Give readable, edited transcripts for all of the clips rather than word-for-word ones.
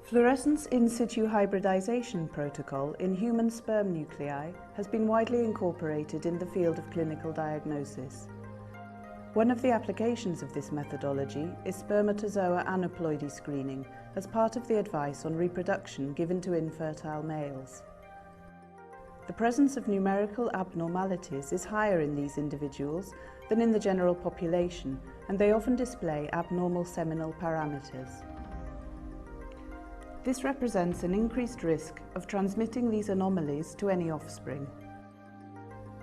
Fluorescence in situ hybridization protocol in human sperm nuclei has been widely incorporated in the field of clinical diagnosis. One of the applications of this methodology is spermatozoa aneuploidy screening as part of the advice on reproduction given to infertile males. The presence of numerical abnormalities is higher in these individuals than in the general population, and they often display abnormal seminal parameters. This represents an increased risk of transmitting these anomalies to any offspring.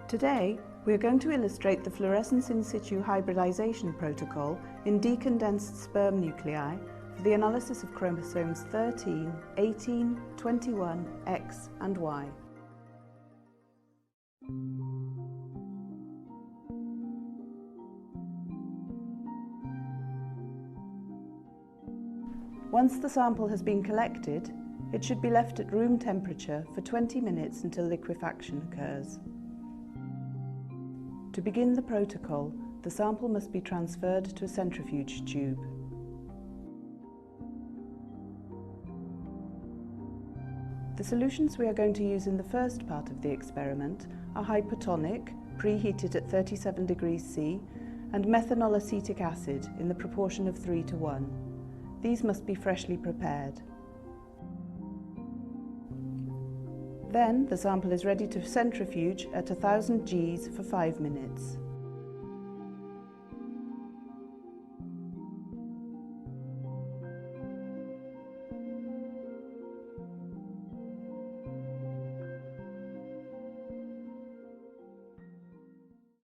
Today, we are going to illustrate the fluorescence in situ hybridization protocol in decondensed sperm nuclei for the analysis of chromosomes 13, 18, 21, X and Y. Once the sample has been collected, it should be left at room temperature for 20 minutes until liquefaction occurs. To begin the protocol, the sample must be transferred to a centrifuge tube. The solutions we are going to use in the first part of the experiment are hypotonic, preheated at 37 degrees C, and methanol acetic acid in the proportion of 3:1. These must be freshly prepared. Then the sample is ready to centrifuge at 1000 Gs for 5 minutes.